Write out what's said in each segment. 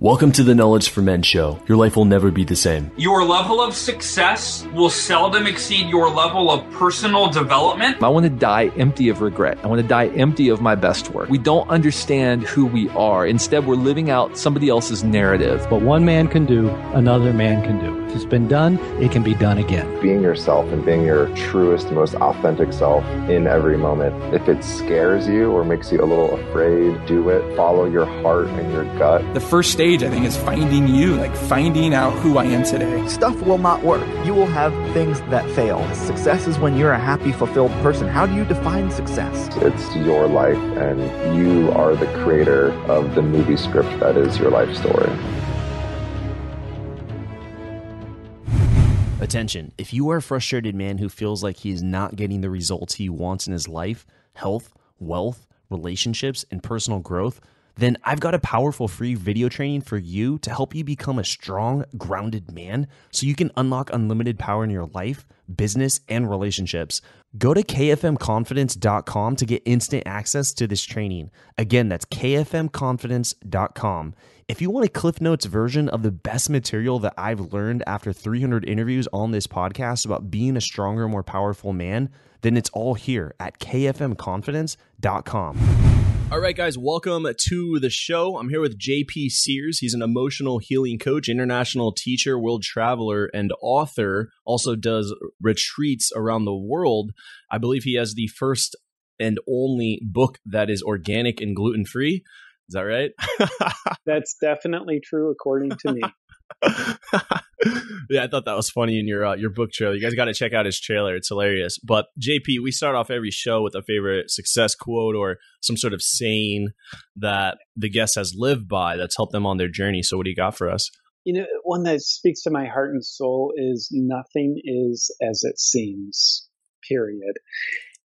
Welcome to the Knowledge for Men show. Your life will never be the same. Your level of success will seldom exceed your level of personal development. I want to die empty of regret. I want to die empty of my best work. We don't understand who we are. Instead, we're living out somebody else's narrative. What one man can do, another man can do. If it's been done, it can be done again. Being yourself and being your truest, most authentic self in every moment. If it scares you or makes you a little afraid, do it. Follow your heart and your gut. The first stage, I think, is finding you, like finding out who I am today. Stuff will not work. You will have things that fail. Success is when you're a happy, fulfilled person. How do you define success? It's your life, and you are the creator of the movie script that is your life story. Attention, if you are a frustrated man who feels like he is not getting the results he wants in his life, health, wealth, relationships, and personal growth, then I've got a powerful free video training for you to help you become a strong, grounded man so you can unlock unlimited power in your life, business, and relationships. Go to kfmconfidence.com to get instant access to this training. Again, that's kfmconfidence.com. If you want a Cliff Notes version of the best material that I've learned after 300 interviews on this podcast about being a stronger, more powerful man, then it's all here at kfmconfidence.com. All right, guys, welcome to the show. I'm here with JP Sears. He's an emotional healing coach, international teacher, world traveler, and author. Also does retreats around the world. I believe he has the first and only book that is organic and gluten-free. Is that right? That's definitely true, according to me. Yeah, I thought that was funny in your book trailer. You guys got to check out his trailer. It's hilarious. But JP, we start off every show with a favorite success quote or some sort of saying that the guest has lived by that's helped them on their journey. So what do you got for us? You know, one that speaks to my heart and soul is nothing is as it seems, period.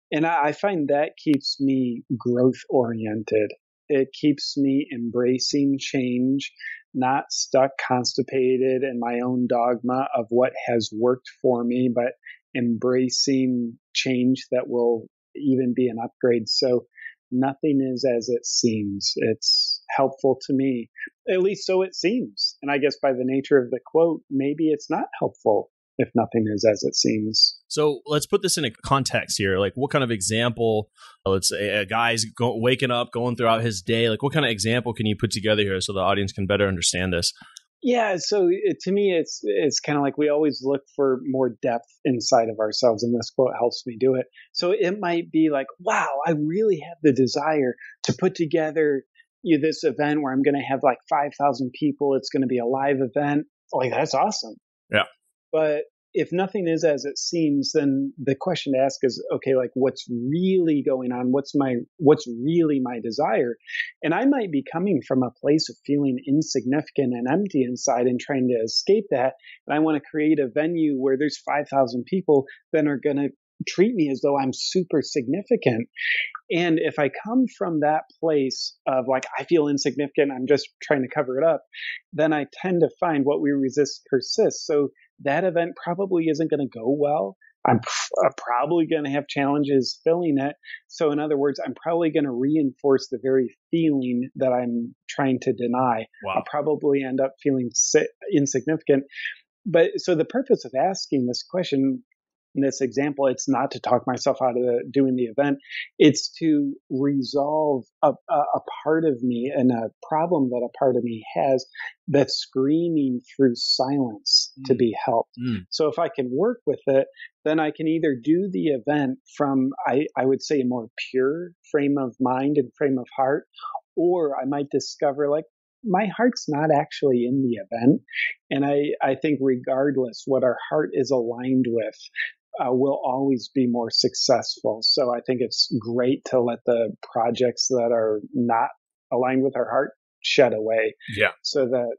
And I find that keeps me growth oriented. It keeps me embracing change, not stuck, constipated in my own dogma of what has worked for me, but embracing change that will even be an upgrade. So nothing is as it seems. It's helpful to me, at least so it seems. And I guess by the nature of the quote, maybe it's not helpful if nothing is as it seems. So let's put this in a context here. Like, what kind of example, let's say a guy's waking up, going throughout his day. Like, what kind of example can you put together here so the audience can better understand this? Yeah, so to me, it's kind of like we always look for more depth inside of ourselves, and this quote helps me do it. So it might be like, wow, I really have the desire to put together this event where I'm going to have like 5,000 people. It's going to be a live event. Like, that's awesome. Yeah. But if nothing is as it seems, then the question to ask is, okay, like what's really going on? What's really my desire? And I might be coming from a place of feeling insignificant and empty inside and trying to escape that. And I want to create a venue where there's 5,000 people that are going to treat me as though I'm super significant. And if I come from that place of like, I feel insignificant, I'm just trying to cover it up, then I tend to find what we resist persists. So that event probably isn't going to go well. I'm probably going to have challenges filling it. So in other words, I'm probably going to reinforce the very feeling that I'm trying to deny. Wow. I'll probably end up feeling insignificant. But so the purpose of asking this question, in this example, it's not to talk myself out of doing the event. It's to resolve a part of me and a problem that a part of me has that's screaming through silence to be helped. So if I can work with it, then I can either do the event from, I would say, a more pure frame of mind and frame of heart, or I might discover like, my heart's not actually in the event. And I think regardless what our heart is aligned with, will always be more successful. So I think it's great to let the projects that are not aligned with our heart shed away. Yeah. So that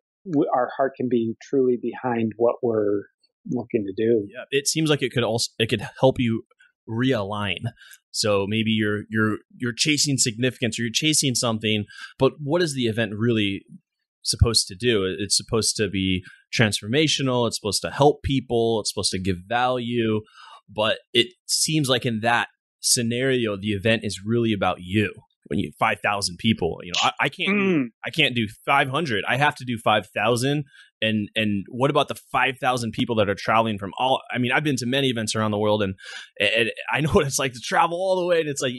our heart can be truly behind what we're looking to do. Yeah. It seems like it could help you realign. So maybe you're chasing significance or you're chasing something, but what is the event really supposed to do? It's supposed to be transformational. It's supposed to help people. It's supposed to give value. But it seems like in that scenario, the event is really about you. when you 5,000 people, I can't do 500. I have to do 5,000. And what about the 5,000 people that are traveling from I've been to many events around the world, and I know what it's like to travel all the way. And it's like,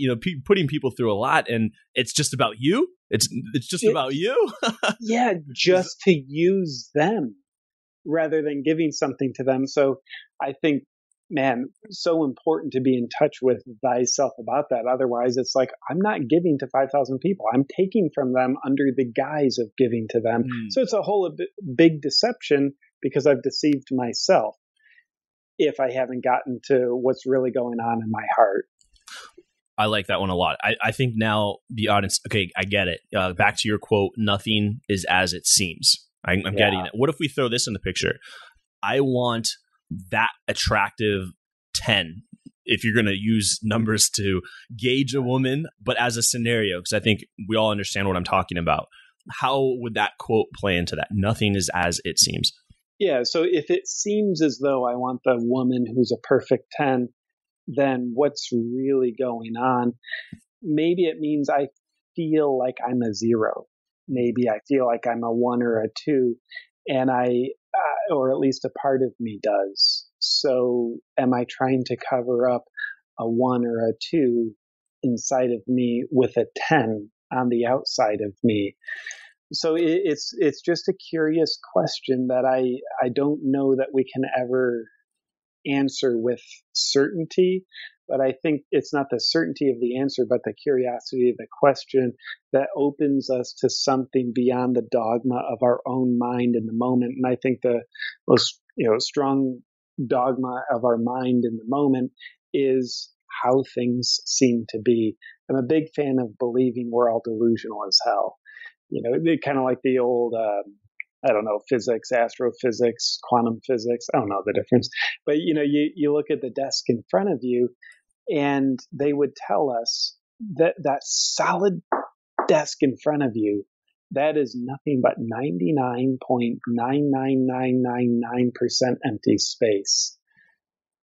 putting people through a lot, and it's just about you. It's just about you. Yeah. Just to use them rather than giving something to them. So I think, man, so important to be in touch with thyself about that. Otherwise, it's like, I'm not giving to 5,000 people. I'm taking from them under the guise of giving to them. So it's a whole big deception, because I've deceived myself if I haven't gotten to what's really going on in my heart. I like that one a lot. I think now the audience, okay, I get it. Back to your quote, nothing is as it seems. I'm getting it. What if we throw this in the picture? I want that attractive 10, if you're going to use numbers to gauge a woman, but as a scenario, because I think we all understand what I'm talking about. How would that quote play into that? Nothing is as it seems. Yeah. So if it seems as though I want the woman who's a perfect 10, then what's really going on? Maybe it means I feel like I'm a 0. Maybe I feel like I'm a 1 or a 2, and or at least a part of me does. So am I trying to cover up a 1 or a 2 inside of me with a 10 on the outside of me? So it's just a curious question that I don't know that we can ever answer with certainty. But I think it's not the certainty of the answer, but the curiosity of the question that opens us to something beyond the dogma of our own mind in the moment. And I think the most strong dogma of our mind in the moment is how things seem to be. I'm a big fan of believing we're all delusional as hell. Kind of like the old physics, astrophysics, quantum physics. I don't know the difference. But, you look at the desk in front of you, and they would tell us that solid desk in front of you, that is nothing but 99.99999% empty space.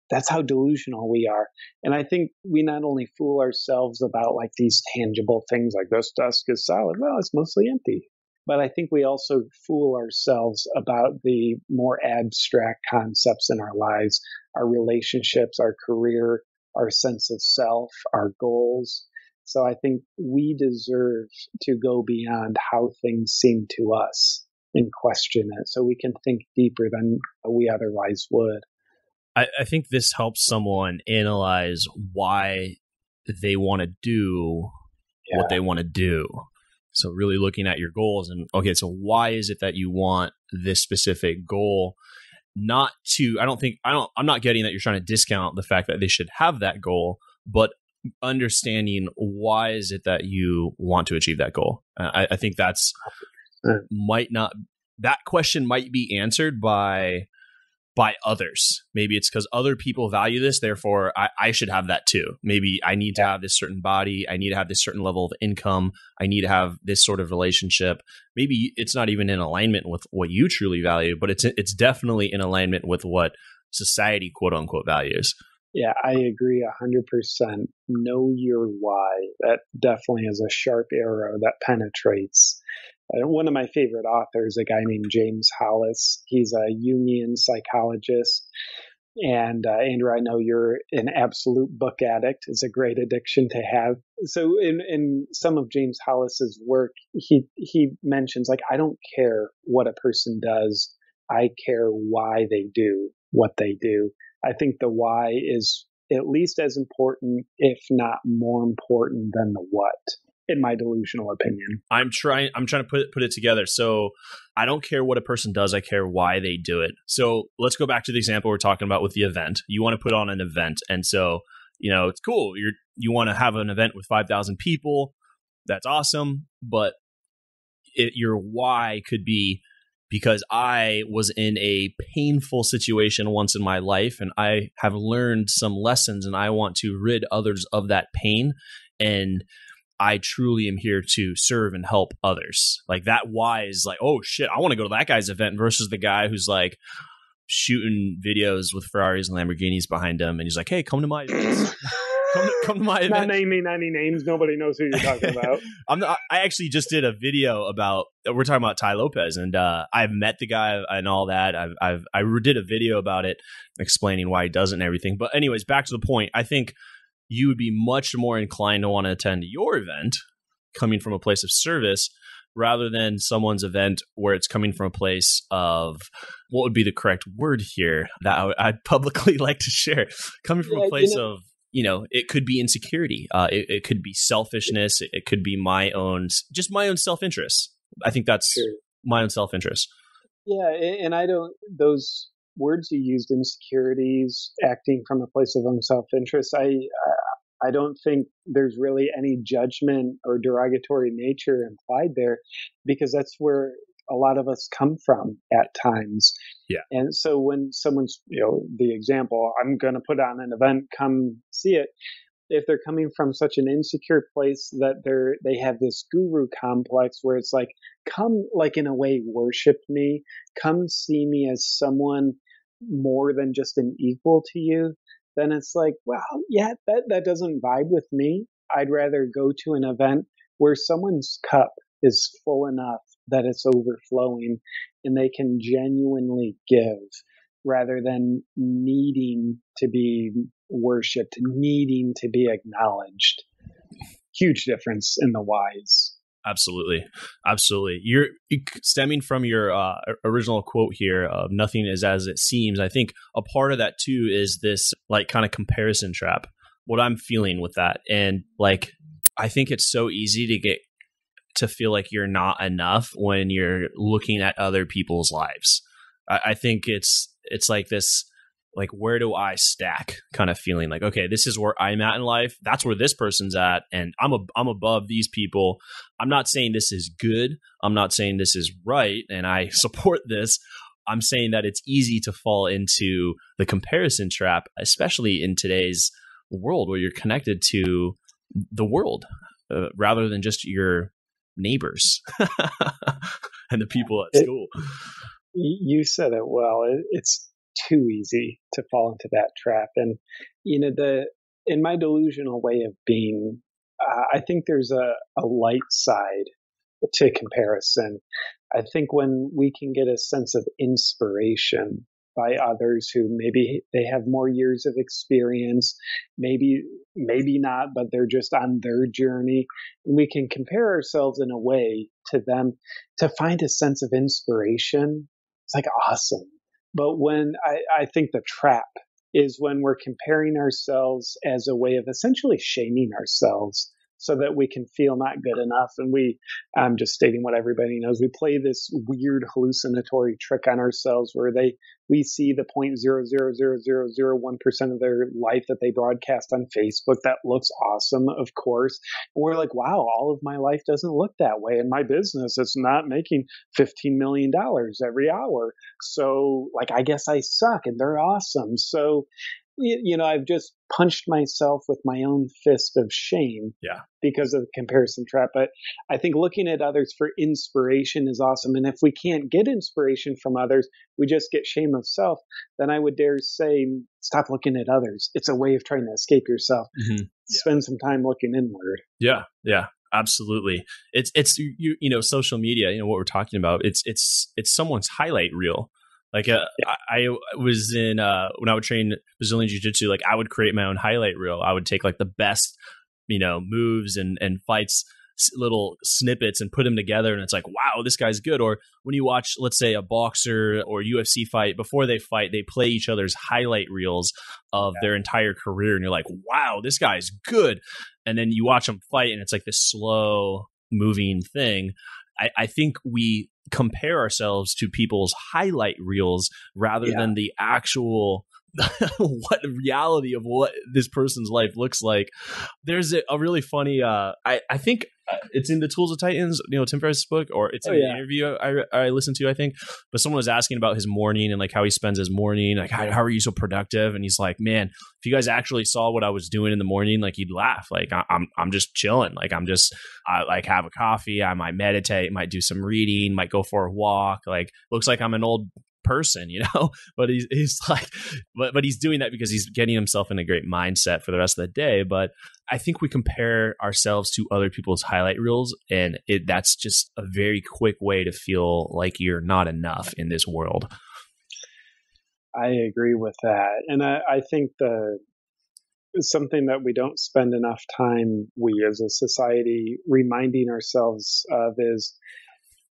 That's how delusional we are. And I think we not only fool ourselves about like these tangible things like this desk is solid, well, it's mostly empty. But I think we also fool ourselves about the more abstract concepts in our lives, our relationships, our career, our sense of self, our goals. So I think we deserve to go beyond how things seem to us and question it, so we can think deeper than we otherwise would. I think this helps someone analyze why they want to do what they want to do. So really looking at your goals and, okay, so why is it that you want this specific goal? I'm not getting that you're trying to discount the fact that they should have that goal, but understanding why is it that you want to achieve that goal. I think that question might be answered by others. Maybe it's because other people value this, therefore I should have that too. Maybe I need to have this certain body. I need to have this certain level of income. I need to have this sort of relationship. Maybe it's not even in alignment with what you truly value, but it's definitely in alignment with what society, quote unquote, values. Yeah, I agree 100%. Know your why. That definitely is a sharp arrow that penetrates. One of my favorite authors, a guy named James Hollis, he's a Jungian psychologist. And Andrew, I know you're an absolute book addict. It's a great addiction to have. So in some of James Hollis's work, he mentions, like, I don't care what a person does. I care why they do what they do. I think the why is at least as important, if not more important, than the what, in my delusional opinion. I'm trying to put it together. So I don't care what a person does. I care why they do it. So let's go back to the example we're talking about with the event. You want to put on an event. And so, it's cool. You want to have an event with 5,000 people. That's awesome. But your why could be because I was in a painful situation once in my life and I have learned some lessons and I want to rid others of that pain. And I truly am here to serve and help others. Like that why is like, oh shit, I want to go to that guy's event versus the guy who's like shooting videos with Ferraris and Lamborghinis behind him. And he's like, hey, come to my events. come to my event. Not naming any names. Nobody knows who you're talking about. I actually just did a video about, we're talking about Ty Lopez, and I've met the guy and all that. I did a video about it, explaining why he does it and everything. But anyways, back to the point. I think you would be much more inclined to want to attend your event coming from a place of service rather than someone's event where it's coming from a place of, what would be the correct word here that I'd publicly like to share, coming from a place of, it could be insecurity. It could be selfishness. It could be my own self-interest. I think that's my own self-interest. Yeah. And those words you used, insecurities, acting from a place of own self-interest, I don't think there's really any judgment or derogatory nature implied there, because that's where a lot of us come from at times. Yeah. And so when someone's, the example, I'm going to put on an event, come see it. If they're coming from such an insecure place that they have this guru complex where it's like, come, like, in a way, worship me, come see me as someone more than just an equal to you, then it's like, well, yeah, that doesn't vibe with me. I'd rather go to an event where someone's cup is full enough that it's overflowing and they can genuinely give, rather than needing to be worshipped, needing to be acknowledged. Huge difference in the whys. Absolutely. You're stemming from your original quote here of nothing is as it seems. I think a part of that too is this like kind of comparison trap, what I'm feeling with that. And like, I think it's so easy to feel like you're not enough when you're looking at other people's lives. I think it's like this, like, where do I stack kind of feeling, like, okay, this is where I'm at in life. That's where this person's at. And I'm above these people. I'm not saying this is good. I'm not saying this is right. And I support this. I'm saying that it's easy to fall into the comparison trap, especially in today's world where you're connected to the world rather than just your neighbors and the people at school. You said it well. It's too easy to fall into that trap. And, in my delusional way of being, I think there's a light side to comparison. I think when we can get a sense of inspiration by others who maybe they have more years of experience, maybe not, but they're just on their journey, and we can compare ourselves in a way to them to find a sense of inspiration. It's like awesome. But when I think the trap is when we're comparing ourselves as a way of essentially shaming ourselves so that we can feel not good enough. And I'm just stating what everybody knows. We play this weird hallucinatory trick on ourselves where we see the 0.00001% of their life that they broadcast on Facebook. That looks awesome, of course. And we're like, wow, all of my life doesn't look that way. In my business, it's not making $15 million every hour. So, like, I guess I suck and they're awesome. So, I've just punched myself with my own fist of shame because of the comparison trap. But I think looking at others for inspiration is awesome. And if we can't get inspiration from others, we just get shame of self, then I would dare say, stop looking at others. It's a way of trying to escape yourself. Mm-hmm. Spend some time looking inward. Yeah. Absolutely. It's social media, what we're talking about. It's someone's highlight reel. Like I was in when I would train Brazilian Jiu-Jitsu, like I would create my own highlight reel. I would take like the best, moves and fights, little snippets, and put them together. And it's like, wow, this guy's good. Or when you watch, let's say, a boxer or UFC fight, before they fight, they play each other's highlight reels of their entire career. And you're like, wow, this guy's good. And then you watch them fight and it's like this slow moving thing. I think we compare ourselves to people's highlight reels rather than the actual what reality of what this person's life looks like. There's a really funny I think it's in the Tools of Titans, Tim Ferriss's book, or it's in the interview I listened to, I think. But someone was asking about his morning and like how he spends his morning, like how are you so productive? And he's like, man, if you guys actually saw what I was doing in the morning, like you'd laugh. Like I'm just chilling. Like I like have a coffee. I might meditate, might do some reading, might go for a walk. Like looks like I'm an old person, but he's like, but he's doing that because he's getting himself in a great mindset for the rest of the day. But I think we compare ourselves to other people's highlight reels, and that's just a very quick way to feel like you're not enough in this world. I agree with that. And I think something that we don't spend enough time, we as a society, reminding ourselves of is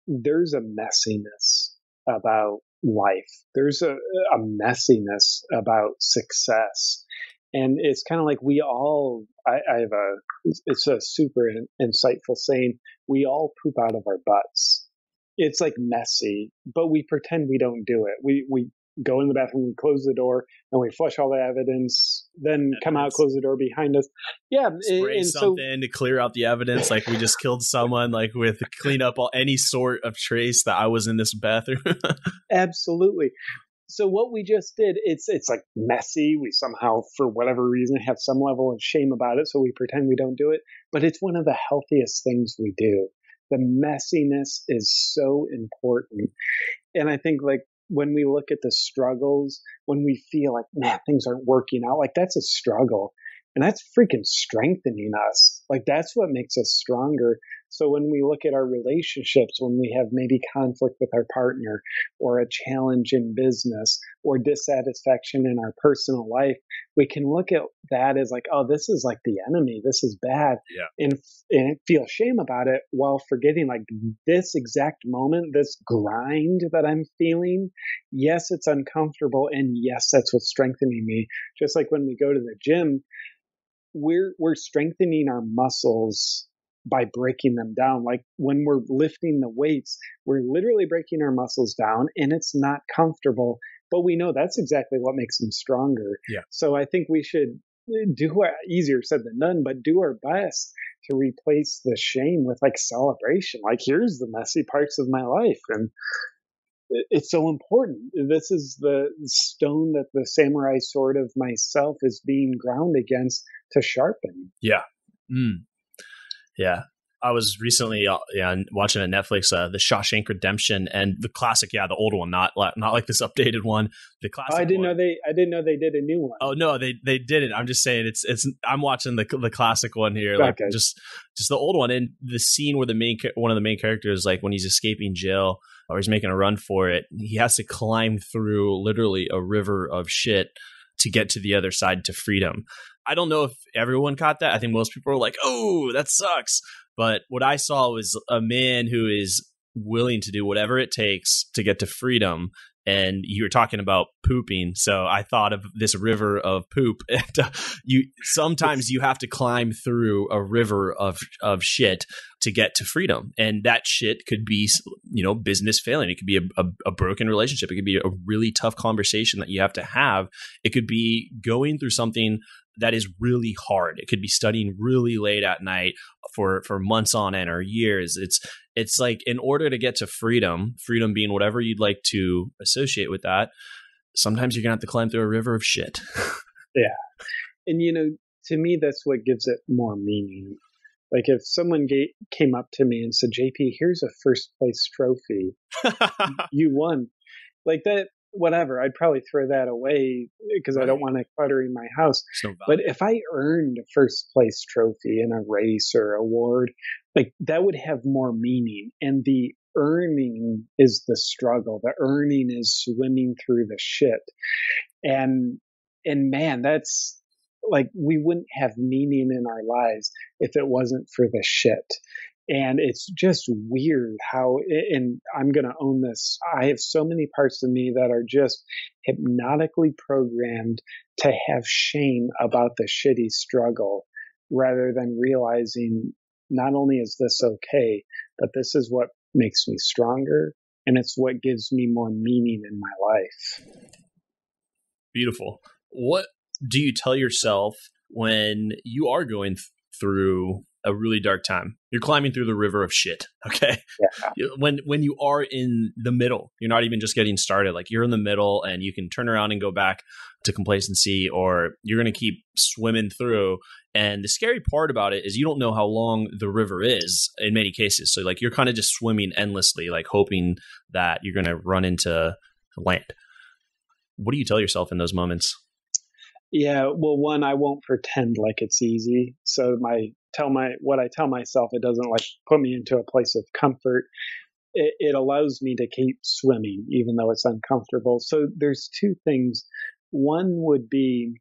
there's a messiness about life. There's a messiness about success. And it's kind of like it's a super insightful saying, we all poop out of our butts. It's like messy, but we pretend we don't do it. We go in the bathroom, we close the door, and we flush all the evidence, then come out, close the door behind us. Yeah. Spray something to clear out the evidence, like we just killed someone, like with clean up any sort of trace that I was in this bathroom. Absolutely. So what we just did, it's like messy. We somehow, for whatever reason, have some level of shame about it, so we pretend we don't do it. But it's one of the healthiest things we do. The messiness is so important. And I think like when we look at the struggles, when we feel like, man, things aren't working out, like that's a struggle. And that's freaking strengthening us. Like that's what makes us stronger. So when we look at our relationships, when we have maybe conflict with our partner or a challenge in business or dissatisfaction in our personal life, we can look at that as like, oh, this is like the enemy. This is bad. Yeah. And feel shame about it while forgetting like this exact moment, this grind that I'm feeling. Yes, it's uncomfortable. And yes, that's what's strengthening me. Just like when we go to the gym, we're strengthening our muscles by breaking them down. Like when we're lifting the weights, we're literally breaking our muscles down, and it's not comfortable, but we know that's exactly what makes them stronger. Yeah. So I think we should easier said than done, but do our best to replace the shame with like celebration. Like here's the messy parts of my life. And it's so important. This is the stone that the samurai sword of myself is being ground against to sharpen. Yeah. Yeah. I was recently watching on Netflix The Shawshank Redemption, and the classic, the old one, not like this updated one. The classic. I didn't know they did a new one. Oh no, they didn't. I'm just saying it's. I'm watching the classic one here, like okay. just the old one, and the scene where one of the main characters, like when he's escaping jail or he's making a run for it, he has to climb through literally a river of shit to get to the other side to freedom. I don't know if everyone caught that. I think most people were like, "Oh, that sucks." But what I saw was a man who is willing to do whatever it takes to get to freedom. And you were talking about pooping, so I thought of this river of poop. Sometimes you have to climb through a river of shit to get to freedom, and that shit could be, business failing. It could be a broken relationship. It could be a really tough conversation that you have to have. It could be going through something that is really hard. It could be studying really late at night for months on end or years. It's like, in order to get to freedom being whatever you'd like to associate with that, sometimes you're gonna have to climb through a river of shit. Yeah. And to me, that's what gives it more meaning. Like if someone came up to me and said, JP, here's a first place trophy. You won. Like that, whatever, I'd probably throw that away because I don't want to clutter in my house. But if I earned a first place trophy in a race or award, like that would have more meaning. And the earning is the struggle. The earning is swimming through the shit. And man, that's like, we wouldn't have meaning in our lives if it wasn't for the shit. And it's just weird how, and I'm going to own this, I have so many parts of me that are just hypnotically programmed to have shame about the shitty struggle, rather than realizing not only is this okay, but this is what makes me stronger, and it's what gives me more meaning in my life. Beautiful. What do you tell yourself when you are going through a really dark time? You're climbing through the river of shit. Okay. Yeah. When you are in the middle, you're not even just getting started. Like you're in the middle and you can turn around and go back to complacency, or you're going to keep swimming through. And the scary part about it is you don't know how long the river is in many cases. So like you're kind of just swimming endlessly, like hoping that you're going to run into land. What do you tell yourself in those moments? Yeah, well, one, I won't pretend like it's easy. So what I tell myself, it doesn't like put me into a place of comfort. It allows me to keep swimming, even though it's uncomfortable. So there's two things. One would be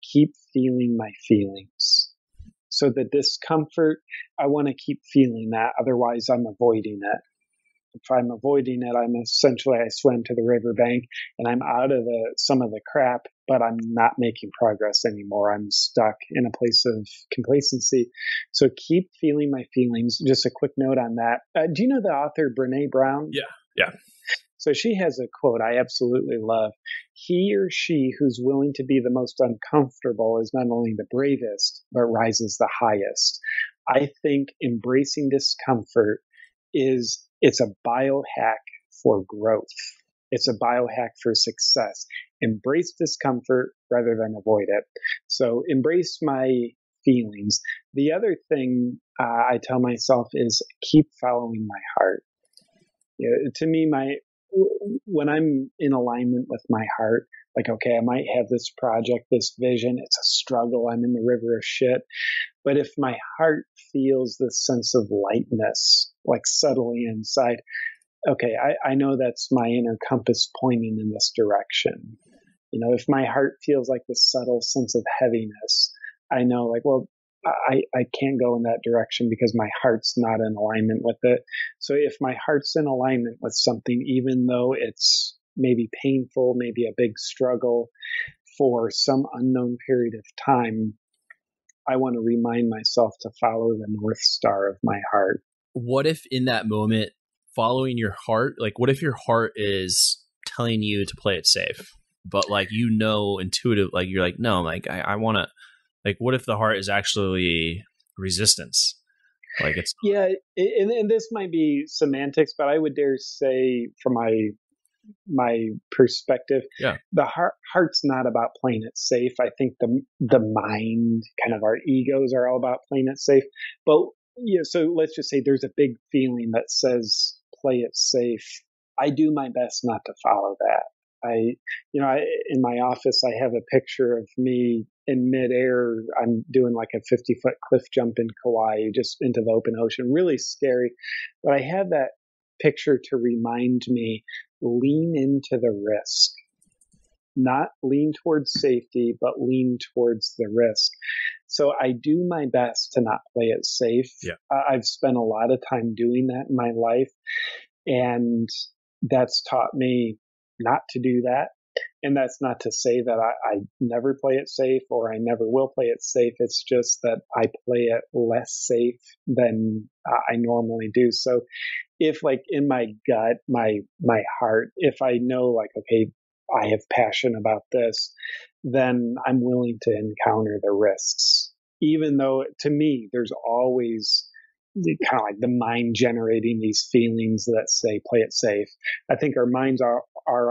keep feeling my feelings. So the discomfort, I want to keep feeling that. Otherwise, I'm avoiding it. If I'm avoiding it, I swim to the riverbank and I'm out of some of the crap, but I'm not making progress anymore. I'm stuck in a place of complacency. So keep feeling my feelings. Just a quick note on that. Do you know the author Brene Brown? Yeah. So she has a quote I absolutely love. He or she who's willing to be the most uncomfortable is not only the bravest, but rises the highest. I think embracing discomfort it's a biohack for growth. It's a biohack for success. Embrace discomfort rather than avoid it. So embrace my feelings. The other thing I tell myself is keep following my heart. To me, when I'm in alignment with my heart, like, okay, I might have this project, this vision. It's a struggle. I'm in the river of shit. But if my heart feels this sense of lightness, like subtly inside, okay, I know that's my inner compass pointing in this direction. If my heart feels like this subtle sense of heaviness, I know like, well, I can't go in that direction because my heart's not in alignment with it. So if my heart's in alignment with something, even though it's maybe painful, maybe a big struggle for some unknown period of time, I want to remind myself to follow the North Star of my heart. What if in that moment, following your heart, like what if your heart is telling you to play it safe, but like, intuitive, like you're like, no, like I want to, like, what if the heart is actually resistance? Like it's. Yeah. And this might be semantics, but I would dare say from my perspective, the heart's not about playing it safe. I think the mind, kind of our egos, are all about playing it safe. But so let's just say there's a big feeling that says play it safe. I do my best not to follow that. In my office, I have a picture of me in midair. I'm doing like a 50-foot cliff jump in Kauai, just into the open ocean. Really scary. But I have that picture to remind me, lean into the risk. Not lean towards safety, but lean towards the risk. So I do my best to not play it safe. Yeah. I've spent a lot of time doing that in my life, and that's taught me not to do that. And that's not to say that I never play it safe or I never will play it safe. It's just that I play it less safe than I normally do. So if like in my gut, my heart, if I know like, okay, I have passion about this, then I'm willing to encounter the risks. Even though to me, there's always kind of like the mind generating these feelings that say, play it safe. I think our minds are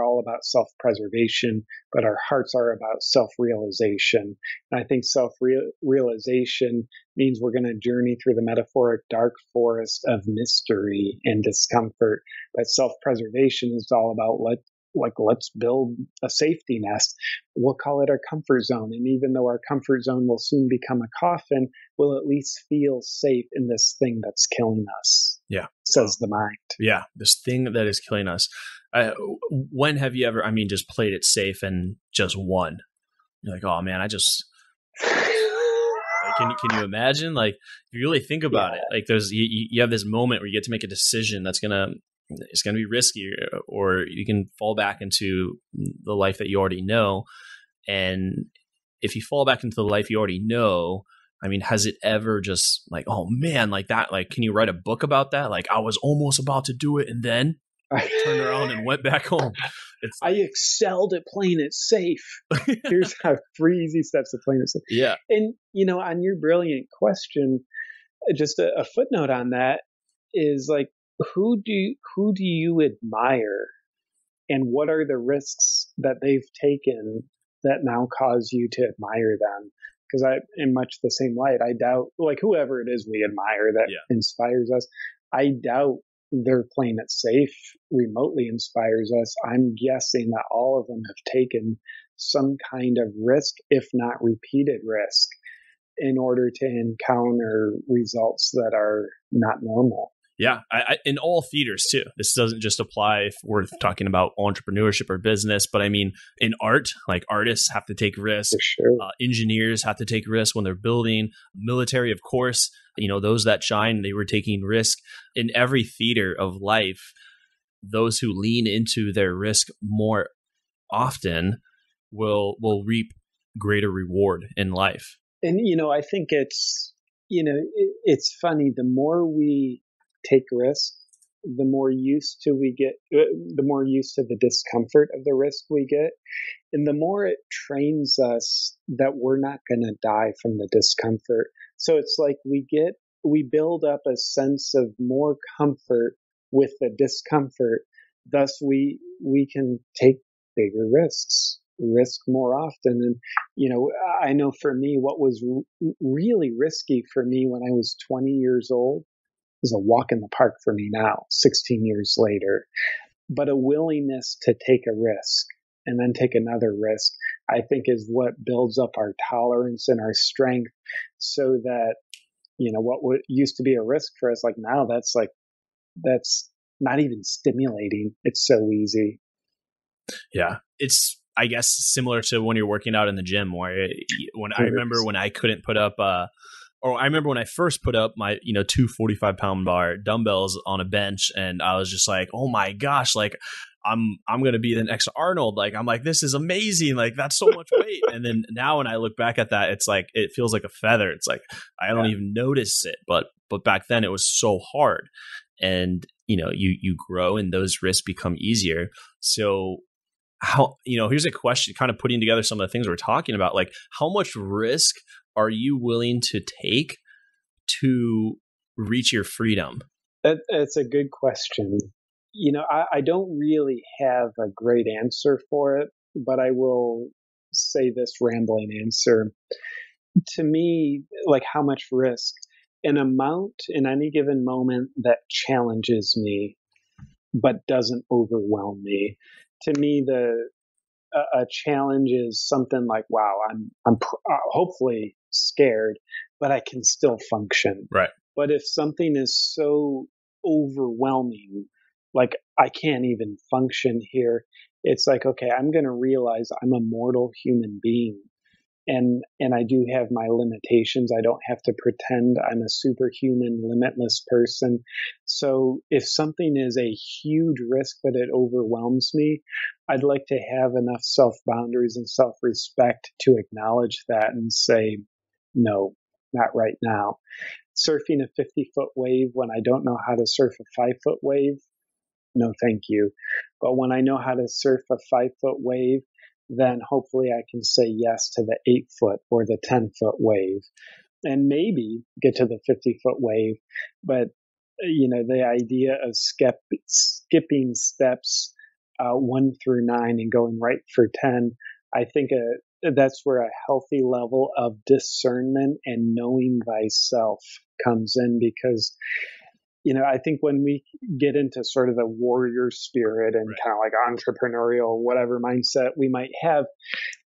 all about self-preservation, but our hearts are about self-realization. And I think self-realization means we're going to journey through the metaphoric dark forest of mystery and discomfort. But self-preservation is all about let's build a safety nest. We'll call it our comfort zone. And even though our comfort zone will soon become a coffin, we'll at least feel safe in this thing that's killing us. Yeah. Says the mind. Yeah. This thing that is killing us. When have you ever, just played it safe and just won? You're like, oh man, can you imagine? Like, if you really think about it, like you have this moment where you get to make a decision it's going to be risky, or you can fall back into the life that you already know. And if you fall back into the life you already know, has it ever just like, oh man, like that, like, can you write a book about that? Like, I was almost about to do it and then I turned around and went back home. I excelled at playing it safe. Here's how 3 easy steps to playing it safe. Yeah. And, on your brilliant question, just a footnote on that is like, who do you admire, and what are the risks that they've taken that now cause you to admire them? Because in much the same light, I doubt, like, whoever it is we admire that inspires us, I doubt they're playing it safe remotely inspires us. I'm guessing that all of them have taken some kind of risk, if not repeated risk, in order to encounter results that are not normal. Yeah, in all theaters too. This doesn't just apply if we're talking about entrepreneurship or business, but I mean in art, like artists have to take risks. For sure. Engineers have to take risks when they're building. Military, of course, those that shine, they were taking risk. In every theater of life, those who lean into their risk more often will reap greater reward in life. And I think it's funny. The more we take risk, the more used to the discomfort of the risk we get, and the more it trains us that we're not going to die from the discomfort. So it's like we build up a sense of more comfort with the discomfort. Thus, we can take bigger risks, risk more often. And I know for me, what was really risky for me when I was 20 years old is a walk in the park for me now, 16 years later. But a willingness to take a risk and then take another risk, I think, is what builds up our tolerance and our strength, so that what used to be a risk for us, like now, that's not even stimulating. It's so easy. Yeah, it's, I guess, similar to when you're working out in the gym, where I remember when I couldn't put up I remember when I first put up my, 2 45-pound bar dumbbells on a bench, and I was just like, oh my gosh, like I'm going to be the next Arnold. Like, I'm like, this is amazing. Like, that's so much weight. And then now when I look back at that, it's like, it feels like a feather. It's like, I don't even notice it. But back then it was so hard. And, you grow and those risks become easier. So how, here's a question, kind of putting together some of the things we're talking about, like how much risk are you willing to take to reach your freedom? That's a good question. I don't really have a great answer for it, but I will say this rambling answer. To me, like, how much risk? An amount in any given moment that challenges me, but doesn't overwhelm me. To me, a challenge is something like, wow, I'm hopefully scared, but I can still function. Right. But if something is so overwhelming, like I can't even function here, it's like, okay, I'm going to realize I'm a mortal human being. And I do have my limitations. I don't have to pretend I'm a superhuman, limitless person. So if something is a huge risk, but it overwhelms me, I'd like to have enough self-boundaries and self-respect to acknowledge that and say, no, not right now. Surfing a 50-foot wave when I don't know how to surf a 5-foot wave, no thank you. But when I know how to surf a 5-foot wave, then hopefully I can say yes to the 8-foot or the 10-foot wave, and maybe get to the 50-foot wave. But, the idea of skipping steps 1 through 9 and going right for 10, I think that's where a healthy level of discernment and knowing thyself comes in, because I think when we get into sort of the warrior spirit and kind of like entrepreneurial, whatever mindset we might have,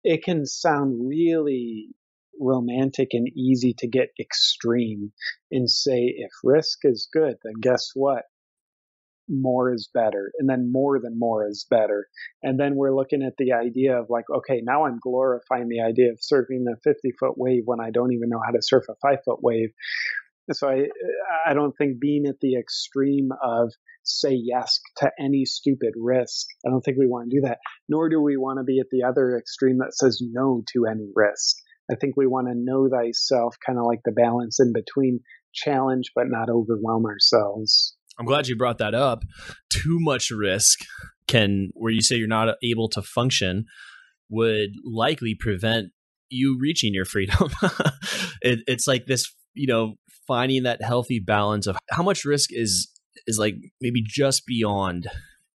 it can sound really romantic and easy to get extreme and say, if risk is good, then guess what? More is better. And then more than more is better. And then we're looking at the idea of like, okay, now I'm glorifying the idea of surfing a 50-foot wave when I don't even know how to surf a 5-foot wave. So I don't think being at the extreme of say yes to any stupid risk, I don't think we want to do that. Nor do we want to be at the other extreme that says no to any risk. I think we want to know thyself, kind of like the balance in between, challenge but not overwhelm ourselves. I'm glad you brought that up. Too much risk where you say you're not able to function, would likely prevent you reaching your freedom. It's like this, finding that healthy balance of how much risk is like maybe just beyond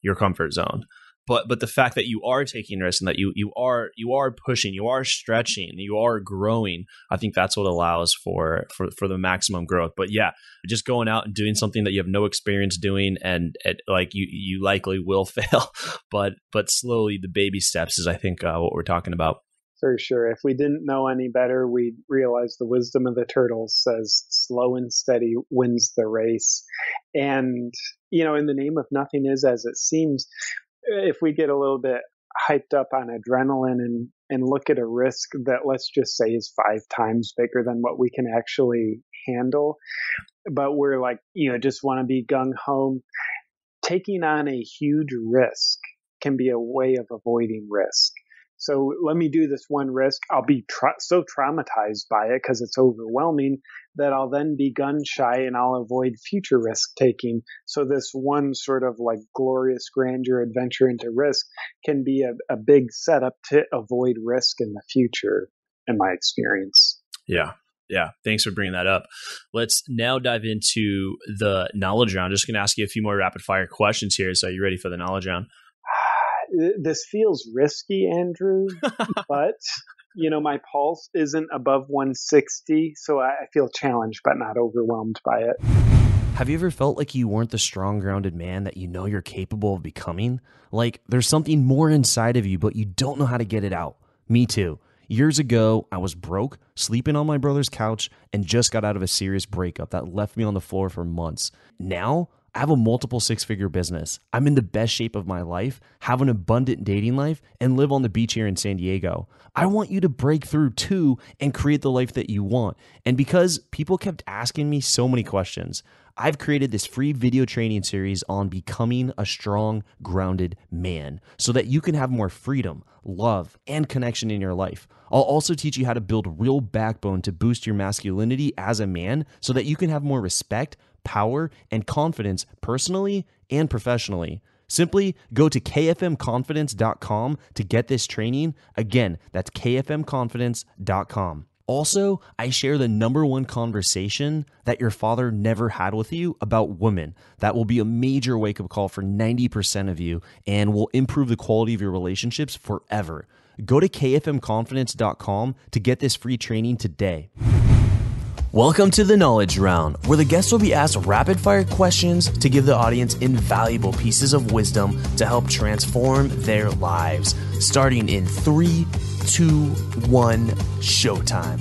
your comfort zone, But the fact that you are taking risks and that you are pushing, you are stretching, you are growing, I think that's what allows for the maximum growth. But yeah, just going out and doing something that you have no experience doing, and like you likely will fail, but slowly the baby steps is I think what we're talking about. For sure. If we didn't know any better, we'd realize the wisdom of the turtle says slow and steady wins the race. And, in the name of nothing is as it seems, if we get a little bit hyped up on adrenaline and look at a risk that, let's just say, is 5 times bigger than what we can actually handle, but we're like, just want to be gung-ho, taking on a huge risk can be a way of avoiding risk. So let me do this one risk. I'll be so traumatized by it because it's overwhelming that I'll then be gun shy and I'll avoid future risk taking. So this one sort of like glorious grandeur adventure into risk can be a big setup to avoid risk in the future, in my experience. Yeah. Yeah. Thanks for bringing that up. Let's now dive into the knowledge round. Just going to ask you a few more rapid fire questions here. So are you ready for the knowledge round? This feels risky, Andrew, but my pulse isn't above 160, so I feel challenged but not overwhelmed by it. Have you ever felt like you weren't the strong, grounded man that you know you're capable of becoming? Like there's something more inside of you, but you don't know how to get it out? Me too. Years ago, I was broke, sleeping on my brother's couch, and just got out of a serious breakup that left me on the floor for months. Now, I have a multiple 6-figure business. I'm in the best shape of my life, have an abundant dating life, and live on the beach here in San Diego. I want you to break through too and create the life that you want. And because people kept asking me so many questions, I've created this free video training series on becoming a strong, grounded man so that you can have more freedom, love, and connection in your life. I'll also teach you how to build real backbone to boost your masculinity as a man so that you can have more respect, power, and confidence personally and professionally. Simply go to kfmconfidence.com to get this training. Again, that's kfmconfidence.com. Also, I share the #1 conversation that your father never had with you about women. That will be a major wake-up call for 90% of you and will improve the quality of your relationships forever. Go to kfmconfidence.com to get this free training today. Welcome to the Knowledge Round, where the guests will be asked rapid-fire questions to give the audience invaluable pieces of wisdom to help transform their lives. Starting in 3, 2, 1, showtime.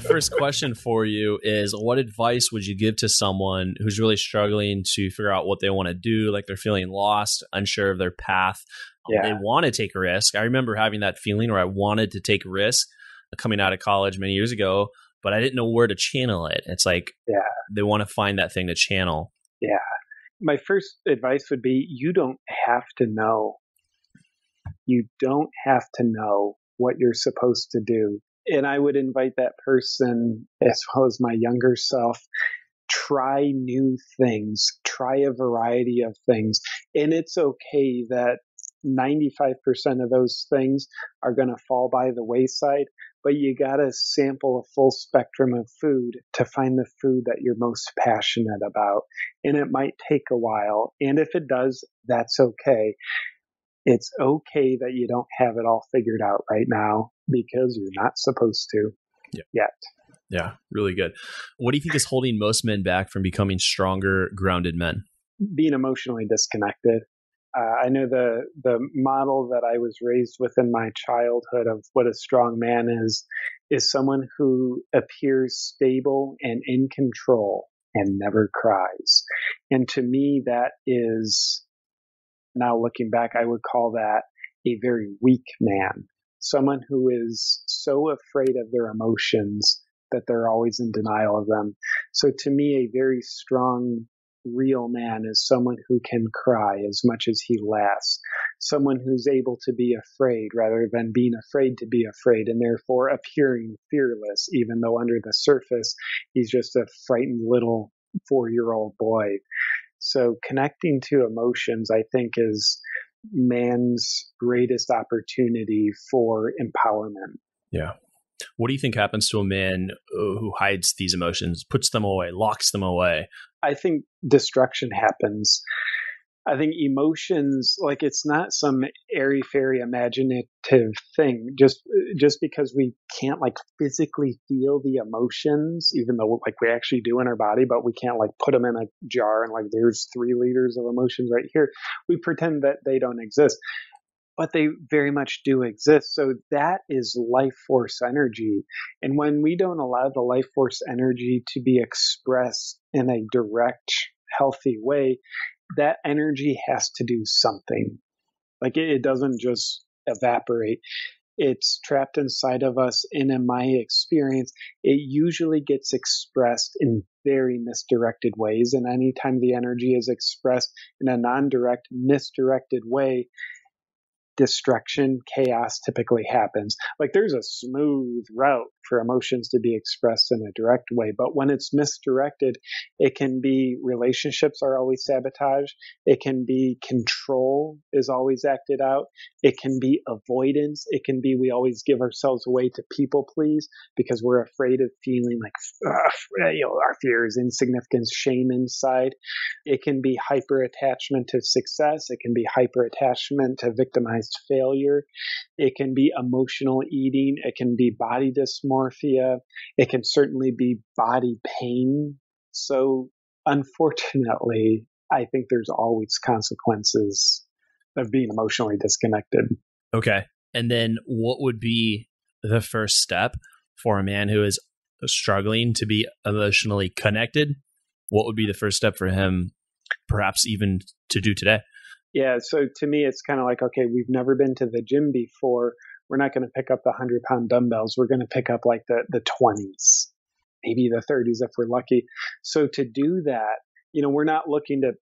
First question for you is, what advice would you give to someone who's really struggling to figure out what they want to do, like they're feeling lost, unsure of their path? Yeah. They want to take a risk. I remember having that feeling where I wanted to take a risk coming out of college many years ago, but I didn't know where to channel it. It's like they want to find that thing to channel. Yeah. My first advice would be, you don't have to know. You don't have to know what you're supposed to do. And I would invite that person, as well as my younger self, try new things, try a variety of things. And it's okay that 95% of those things are going to fall by the wayside, but you got to sample a full spectrum of food to find the food that you're most passionate about. And it might take a while. And if it does, that's okay. It's okay that you don't have it all figured out right now because you're not supposed to yet. Yeah, really good. What do you think is holding most men back from becoming stronger, grounded men? Being emotionally disconnected. I know the model that I was raised with in my childhood of what a strong man is someone who appears stable and in control and never cries. And to me, that is, now looking back, I would call that a very weak man. Someone who is so afraid of their emotions that they're always in denial of them. So to me, a very strong, real man is someone who can cry as much as he laughs. Someone who's able to be afraid rather than being afraid to be afraid, and therefore appearing fearless, even though under the surface, he's just a frightened little 4-year-old boy. So connecting to emotions, I think, is man's greatest opportunity for empowerment. Yeah. What do you think happens to a man who hides these emotions, puts them away, locks them away? I think destruction happens. I think emotions, like, it's not some airy-fairy imaginative thing. Just because we can't like physically feel the emotions, even though like we actually do in our body, but we can't like put them in a jar and like there's 3 liters of emotions right here. We pretend that they don't exist, but they very much do exist. So that is life force energy. And when we don't allow the life force energy to be expressed in a direct, healthy way, that energy has to do something. Like it doesn't just evaporate. It's trapped inside of us. And in my experience, it usually gets expressed in very misdirected ways. And anytime the energy is expressed in a non-direct, misdirected way, destruction, chaos typically happens. Like there's a smooth route for emotions to be expressed in a direct way, but when it's misdirected, it can be relationships are always sabotaged. It can be control is always acted out. It can be avoidance. It can be we always give ourselves away to people please because we're afraid of feeling like our fears, insignificance, shame inside. It can be hyper attachment to success. It can be hyper attachment to victimized failure. It can be emotional eating. It can be body dysmorphia. It can certainly be body pain. So unfortunately, I think there's always consequences of being emotionally disconnected. Okay. And then what would be the first step for a man who is struggling to be emotionally connected? What would be the first step for him, perhaps even to do today? Yeah. So to me, it's kind of like, okay, we've never been to the gym before. We're not going to pick up the 100-pound dumbbells. We're going to pick up like the 20s, maybe the 30s if we're lucky. So to do that, we're not looking to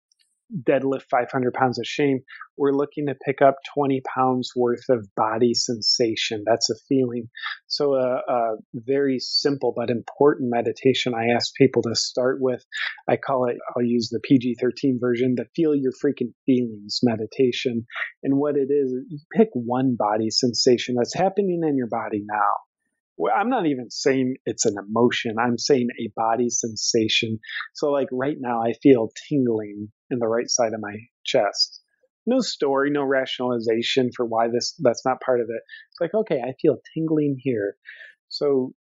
deadlift 500 pounds of shame. We're looking to pick up 20 pounds worth of body sensation. That's a feeling. So a very simple but important meditation I ask people to start with, I call it, I'll use the PG-13 version, the Feel Your Freaking Feelings meditation. And what it is, you pick one body sensation that's happening in your body now. Well, I'm not even saying it's an emotion. I'm saying a body sensation. So like right now, I feel tingling in the right side of my chest. No story, no rationalization for why that's not part of it. It's like, okay, I feel tingling here. So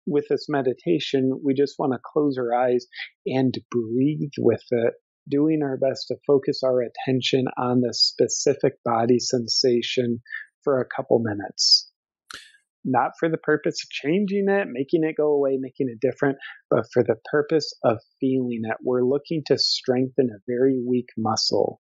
with this meditation, we just want to close our eyes and breathe with it, doing our best to focus our attention on the specific body sensation for a couple minutes. Not for the purpose of changing it, making it go away, making it different, but for the purpose of feeling it. We're looking to strengthen a very weak muscle.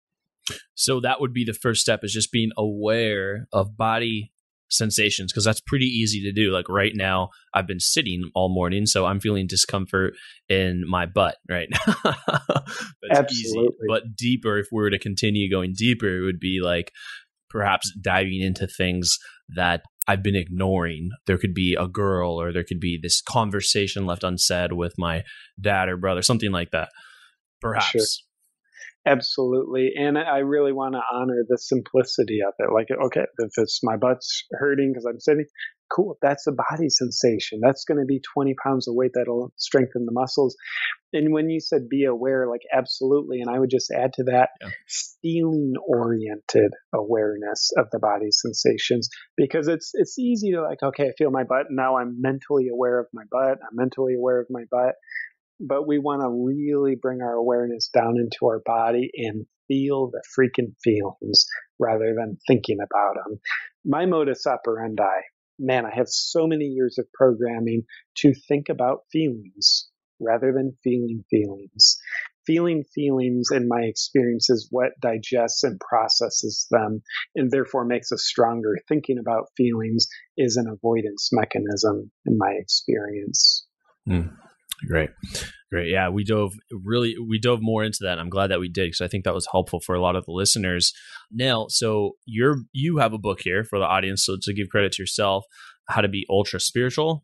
So that would be the first step, is just being aware of body sensations, because that's pretty easy to do. Like right now, I've been sitting all morning, so I'm feeling discomfort in my butt right now. That's Absolutely. Easy. But deeper, if we were to continue going deeper, it would be like perhaps diving into things that I've been ignoring. There could be a girl, or there could be this conversation left unsaid with my dad or brother, something like that. Perhaps. Sure. Absolutely. And I really want to honor the simplicity of it. Like, okay, if it's my butt's hurting because I'm sitting, cool. That's a body sensation. That's going to be 20 pounds of weight that'll strengthen the muscles. And when you said be aware, like absolutely. And I would just add to that, feeling oriented awareness of the body sensations, because it's easy to like, okay, I feel my butt. Now I'm mentally aware of my butt. I'm mentally aware of my butt. But we want to really bring our awareness down into our body and feel the freaking feelings rather than thinking about them. My modus operandi, man, I have so many years of programming to think about feelings rather than feeling feelings. Feeling feelings, in my experience, is what digests and processes them and therefore makes us stronger. Thinking about feelings is an avoidance mechanism, in my experience. Great. Yeah, we dove more into that. I'm glad that we did, because I think that was helpful for a lot of the listeners. Now, so you have a book here for the audience. So to give credit to yourself, How to Be Ultra Spiritual,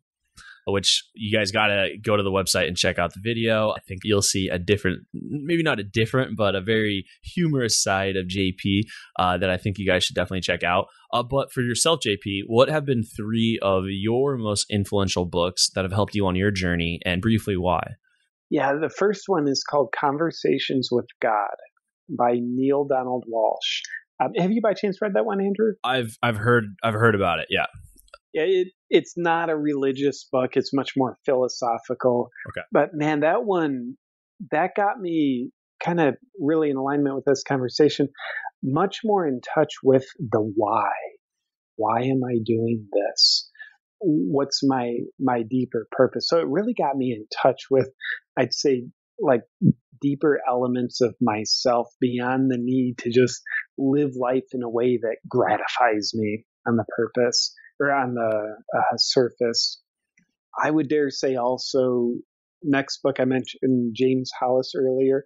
which you guys got to go to the website and check out the video. I think you'll see a different, maybe not a different, but a very humorous side of JP that I think you guys should definitely check out. But for yourself, JP, what have been 3 of your most influential books that have helped you on your journey, and briefly why? Yeah, the first one is called Conversations with God. by Neil Donald Walsh. Have you by chance read that one, Andrew? I've heard about it. Yeah. It's not a religious book. It's much more philosophical. Okay. But man, that one, that got me kind of really in alignment with this conversation, much more in touch with the why. Why am I doing this? What's my deeper purpose? So it really got me in touch with, I'd say, like deeper elements of myself beyond the need to just live life in a way that gratifies me on the purpose or on the surface. I would dare say also, next book I mentioned, James Hollis earlier,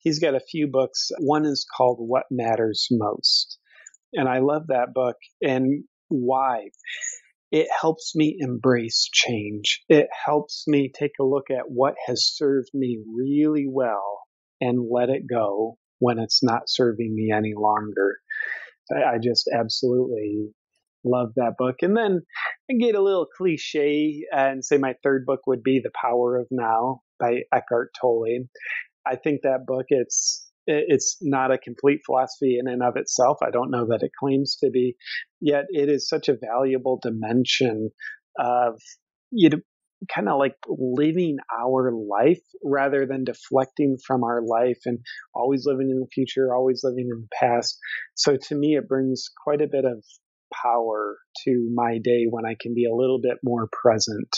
he's got a few books. One is called What Matters Most. And I love that book. And why? It helps me embrace change. It helps me take a look at what has served me really well and let it go when it's not serving me any longer. I just absolutely love that book. And then I get a little cliche and say my third book would be The Power of Now by Eckhart Tolle. I think that book, it's not a complete philosophy in and of itself. I don't know that it claims to be, yet it is such a valuable dimension of kind of like living our life rather than deflecting from our life and always living in the future, always living in the past. So to me, it brings quite a bit of power to my day when I can be a little bit more present.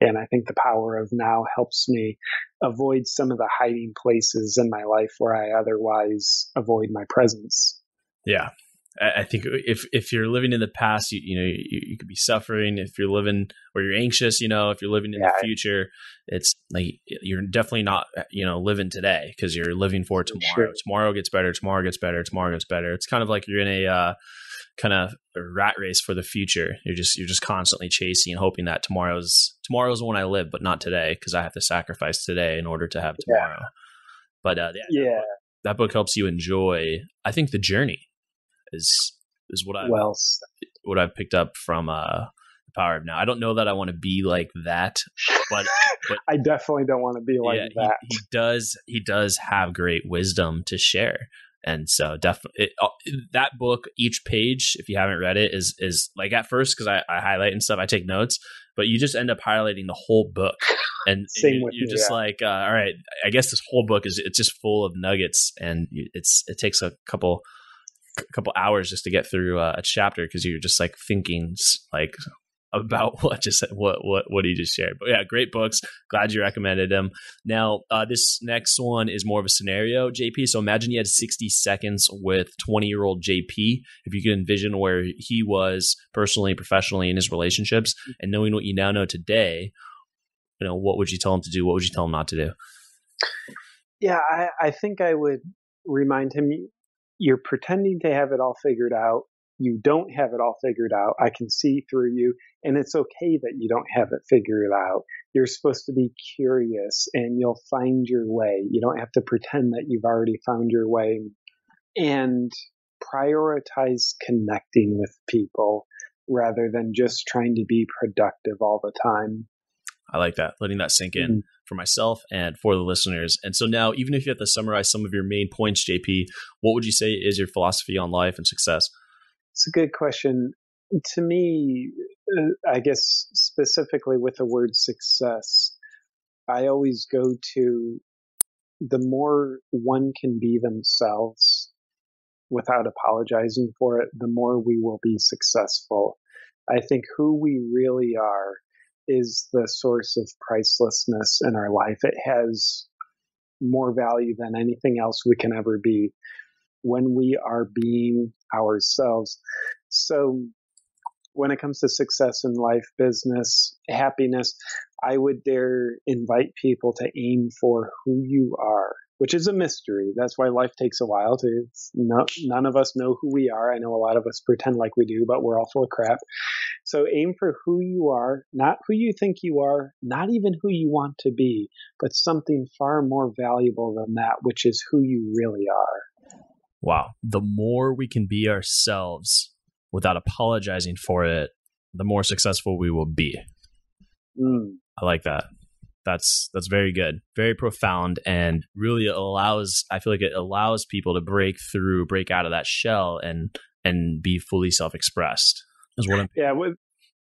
And I think The Power of Now helps me avoid some of the hiding places in my life where I otherwise avoid my presence. Yeah. I think if you're living in the past, you could be suffering. If you're living or you're anxious, if you're living in the future, it's like you're definitely not, living today because you're living for tomorrow. Sure. Tomorrow gets better. Tomorrow gets better. Tomorrow gets better. It's kind of like you're in a kind of a rat race for the future. You're just constantly chasing, hoping that tomorrow's when I live, but not today because I have to sacrifice today in order to have tomorrow. Yeah. But that book helps you enjoy. I think the journey is what I've picked up from The Power of Now. I don't know that I want to be like that, but I definitely don't want to be like that. He does have great wisdom to share. And so definitely that book, each page, if you haven't read it, is like at first, because I highlight and stuff, I take notes, but you just end up highlighting the whole book. And you're just like, all right, I guess this whole book it's just full of nuggets, and it takes a couple hours just to get through a chapter because you're just like thinking like about what he just shared. But yeah, great books. Glad you recommended them. Now, this next one is more of a scenario, JP. So imagine you had 60 seconds with 20-year-old JP. If you could envision where he was personally, professionally in his relationships, and knowing what you now know today, what would you tell him to do? What would you tell him not to do? Yeah, I think I would remind him, you're pretending to have it all figured out. You don't have it all figured out. I can see through you, and it's okay that you don't have it figured out. You're supposed to be curious, and you'll find your way. You don't have to pretend that you've already found your way. And prioritize connecting with people rather than just trying to be productive all the time. I like that, letting that sink in for myself and for the listeners. And so now, even if you have to summarize some of your main points, JP, what would you say is your philosophy on life and success? It's a good question. To me, I guess specifically with the word success, I always go to the more one can be themselves without apologizing for it, the more we will be successful. I think who we really are is the source of pricelessness in our life. It has more value than anything else we can ever be when we are being ourselves. So when it comes to success in life, business, happiness, I would dare invite people to aim for who you are, which is a mystery. That's why life takes a while none of us know who we are. I know a lot of us pretend like we do, but we're all full of crap. So aim for who you are, not who you think you are, not even who you want to be, but something far more valuable than that, which is who you really are. Wow. The more we can be ourselves without apologizing for it, the more successful we will be. I like that. That's very good, very profound, and really I feel like it allows people to break out of that shell and be fully self-expressed is what I'm.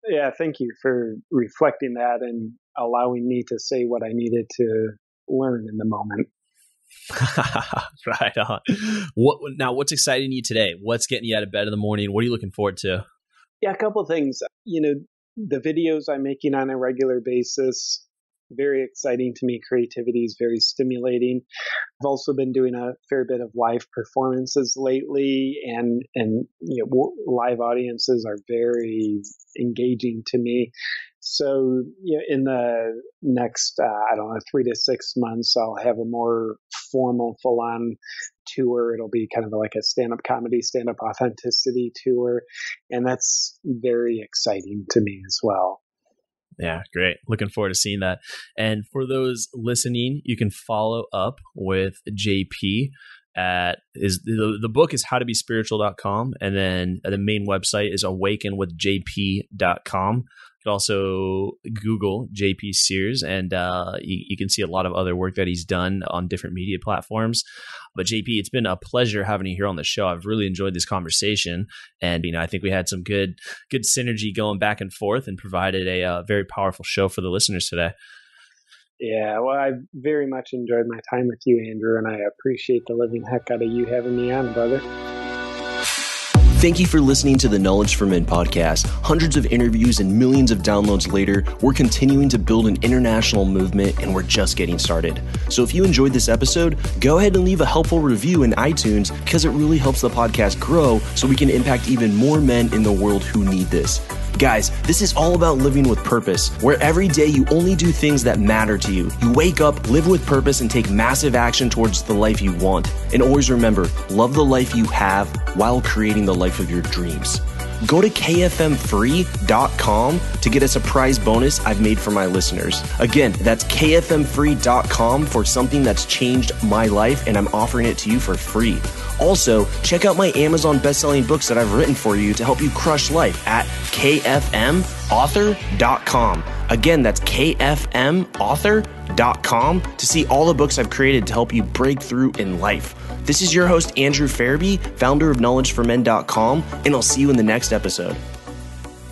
Yeah. Thank you for reflecting that and allowing me to say what I needed to learn in the moment. Right on. What's exciting you today? What's getting you out of bed in the morning? What are you looking forward to? Yeah, a couple of things. The videos I'm making on a regular basis, very exciting to me. Creativity is very stimulating. I've also been doing a fair bit of live performances lately, and live audiences are very engaging to me. So in the next 3 to 6 months, I'll have a more formal, full-on tour. It'll be kind of like a stand-up comedy, stand-up authenticity tour, and that's very exciting to me as well. Yeah, great. Looking forward to seeing that. And for those listening, you can follow up with JP the book is howtoBeSpiritual.com, and then the main website is awakenwithjp.com. You can also Google JP Sears, and you can see a lot of other work that he's done on different media platforms. But JP, it's been a pleasure having you here on the show. I've really enjoyed this conversation, and I think we had some good synergy going back and forth, and provided a very powerful show for the listeners today. Yeah, well, I very much enjoyed my time with you, Andrew, and I appreciate the living heck out of you having me on, brother. Thank you for listening to the Knowledge for Men podcast. Hundreds of interviews and millions of downloads later, we're continuing to build an international movement, and we're just getting started. So if you enjoyed this episode, go ahead and leave a helpful review in iTunes, because it really helps the podcast grow so we can impact even more men in the world who need this. Guys, this is all about living with purpose, where every day you only do things that matter to you. You wake up, live with purpose, and take massive action towards the life you want. And always remember, love the life you have while creating the life of your dreams. Go to kfmfree.com to get a surprise bonus I've made for my listeners. Again, that's kfmfree.com for something that's changed my life, and I'm offering it to you for free. Also, check out my Amazon best-selling books that I've written for you to help you crush life at kfmauthor.com. Again, that's kfmauthor.com to see all the books I've created to help you break through in life. This is your host, Andrew Farabee, founder of knowledgeformen.com, and I'll see you in the next episode.